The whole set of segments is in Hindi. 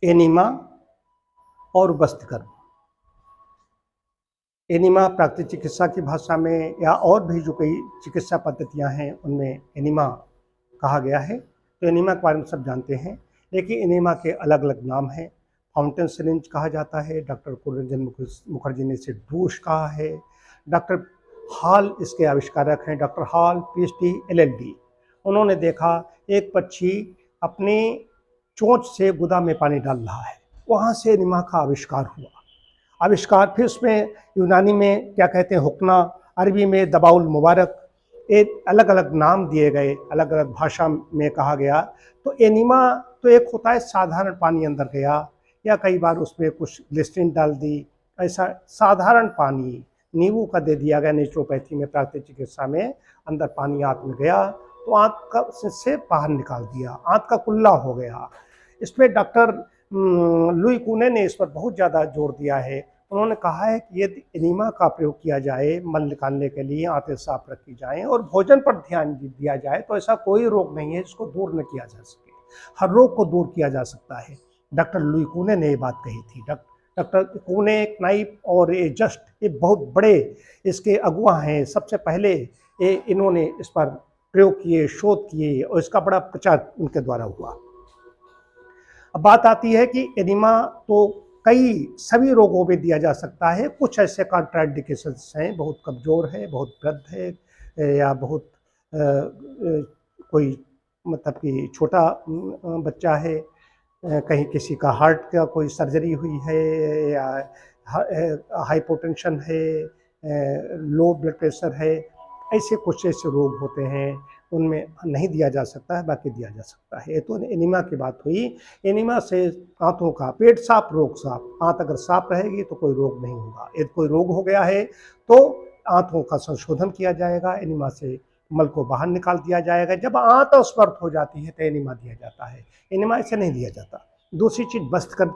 एनीमा और बस्तिकर। एनीमा प्राकृतिक चिकित्सा की भाषा में या और भी जो कई चिकित्सा पद्धतियां हैं उनमें एनीमा कहा गया है। तो एनीमा के बारे में सब जानते हैं, लेकिन एनीमा के अलग अलग नाम हैं। फाउंटेन सिरिंज कहा जाता है, डॉक्टर कुरंजन मुखर्जी ने इसे डूश कहा है। डॉक्टर हॉल इसके आविष्कारक हैं, डॉक्टर हॉल PhD LLD। उन्होंने देखा एक पक्षी अपनी चोंच से गुदा में पानी डाल रहा है, वहाँ से एनीमा का आविष्कार हुआ। आविष्कार फिर उसमें यूनानी में क्या कहते हैं, हुक्ना, अरबी में दबाउल मुबारक, एक अलग अलग नाम दिए गए, अलग अलग भाषा में कहा गया। तो एनीमा तो एक होता है साधारण पानी अंदर गया, या कई बार उसमें कुछ ग्लिसरीन डाल दी, ऐसा साधारण पानी नींबू का दे दिया गया नेचुरोपैथी में, प्राकृतिक चिकित्सा में। अंदर पानी आंत में गया तो आंत का से बाहर निकाल दिया, आंत का कुल्ला हो गया। इसमें डॉक्टर लुई कूने ने इस पर बहुत ज़्यादा जोर दिया है। उन्होंने कहा है कि यदि एनीमा का प्रयोग किया जाए मल निकालने के लिए, आंतें साफ रखी जाएं और भोजन पर ध्यान दिया जाए, तो ऐसा कोई रोग नहीं है जिसको दूर न किया जा सके। हर रोग को दूर किया जा सकता है। डॉक्टर लुई कूने ने ये बात कही थी। डॉक्टर कूने, क्नाइप और ये जस्ट, ये बहुत बड़े इसके अगुआ हैं। सबसे पहले इन्होंने इस पर प्रयोग किए, शोध किए, और इसका बड़ा प्रचार उनके द्वारा हुआ। अब बात आती है कि एनीमा तो कई सभी रोगों में दिया जा सकता है। कुछ ऐसे कॉन्ट्राइंडिकेशंस हैं, बहुत कमज़ोर है, बहुत वृद्ध है, या बहुत कोई मतलब कि छोटा बच्चा है, कहीं किसी का हार्ट का कोई सर्जरी हुई है, या हाइपोटेंशन है, लो ब्लड प्रेशर है, ऐसे कुछ ऐसे रोग होते हैं उनमें नहीं दिया जा सकता है, बाकी दिया जा सकता है। ये तो एनीमा की बात हुई। एनीमा से आंतों का पेट साफ, रोग साफ। आंत अगर साफ रहेगी तो कोई रोग नहीं होगा। यदि कोई रोग हो गया है तो आंतों का संशोधन किया जाएगा, एनीमा से मल को बाहर निकाल दिया जाएगा। जब आंत अस्वस्थ हो जाती है तो एनीमा दिया जाता है, एनीमा ऐसे नहीं दिया जाता। दूसरी चीज़ बस्तिकर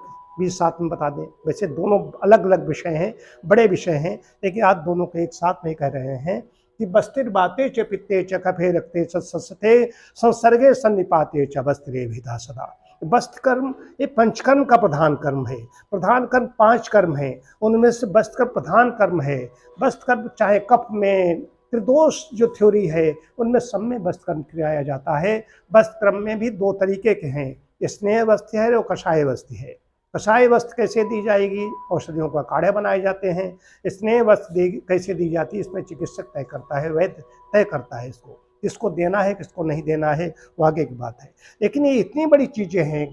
भी साथ में बता दें। वैसे दोनों अलग अलग विषय हैं, बड़े विषय हैं, लेकिन आज दोनों को एक साथ में कह रहे हैं कि बस्तिर बाते च पित्ते च कफे रखते सस्ते संसर्गे सन्निपाते च बस्त्रे विधा सदा। बस्त्र कर्म ये पंचकर्म का प्रधान कर्म है। प्रधान कर्म 5 कर्म है, उनमें से बस्त्र कर्म प्रधान कर्म है। बस्त्र कर्म चाहे कफ में त्रिदोष जो थ्योरी है उनमें सब में बस्त्र कर्म किया जाता है। बस्त्र कर्म में भी 2 तरीके के हैं, स्नेह वस्त्र है और कषाय वस्त्र है। कषाय वस्त्र कैसे दी जाएगी? औषधियों का काढ़े बनाए जाते हैं। स्नेह वस्त्र कैसे दी जाती है, इसमें चिकित्सक तय करता है, वैद्य तय करता है इसको, किसको देना है किसको नहीं देना है, वो आगे की बात है। लेकिन ये इतनी बड़ी चीज़ें हैं,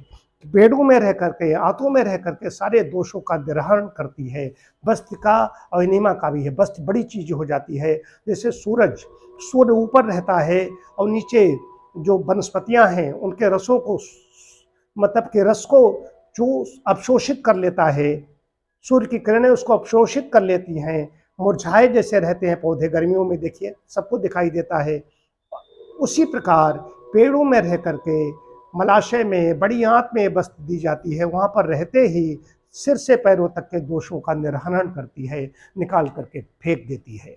पेड़ों में रह करके, आंतों में रह करके सारे दोषों का निराकरण करती है। बस्त्र का और एनीमा का भी है। बस्त्र बड़ी चीज़ हो जाती है, जैसे सूर्य ऊपर रहता है और नीचे जो वनस्पतियाँ हैं उनके रसों को, मतलब के रस को जो अवशोषित कर लेता है, सूर्य की किरणें उसको अवशोषित कर लेती हैं। मुरझाए जैसे रहते हैं पौधे, गर्मियों में देखिए सबको दिखाई देता है। उसी प्रकार पेड़ों में रह करके मलाशय में, बड़ी आंत में वस्त्र दी जाती है, वहाँ पर रहते ही सिर से पैरों तक के दोषों का निराकरण करती है, निकाल करके फेंक देती है।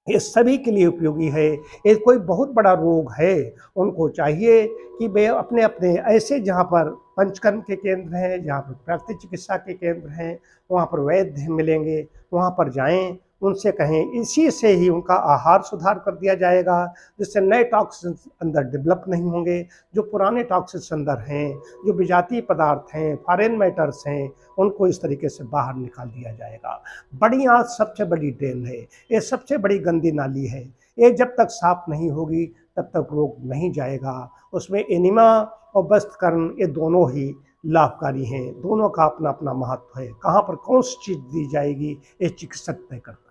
ये सभी के लिए उपयोगी है। ये कोई बहुत बड़ा रोग है, उनको चाहिए कि वे अपने अपने ऐसे जहाँ पर पंचकर्म के केंद्र हैं, जहाँ पर प्राकृतिक चिकित्सा के केंद्र हैं, वहाँ पर वैद्य मिलेंगे, वहाँ पर जाएं, उनसे कहें, इसी से ही उनका आहार सुधार कर दिया जाएगा, जिससे नए टॉक्सिन्स अंदर डेवलप नहीं होंगे। जो पुराने टॉक्सिन्स अंदर हैं, जो विजातीय पदार्थ हैं, फॉरेन मैटर्स हैं, उनको इस तरीके से बाहर निकाल दिया जाएगा। बड़ी आंत सबसे बड़ी ड्रेन है, ये सबसे बड़ी गंदी नाली है। ये जब तक साफ नहीं होगी तब तक रोग नहीं जाएगा। उसमें एनीमा और बस्त्र कर्म ये दोनों ही लाभकारी हैं, दोनों का अपना अपना महत्व है। कहाँ पर कौन सी चीज़ दी जाएगी ये चिकित्सक तय करते हैं।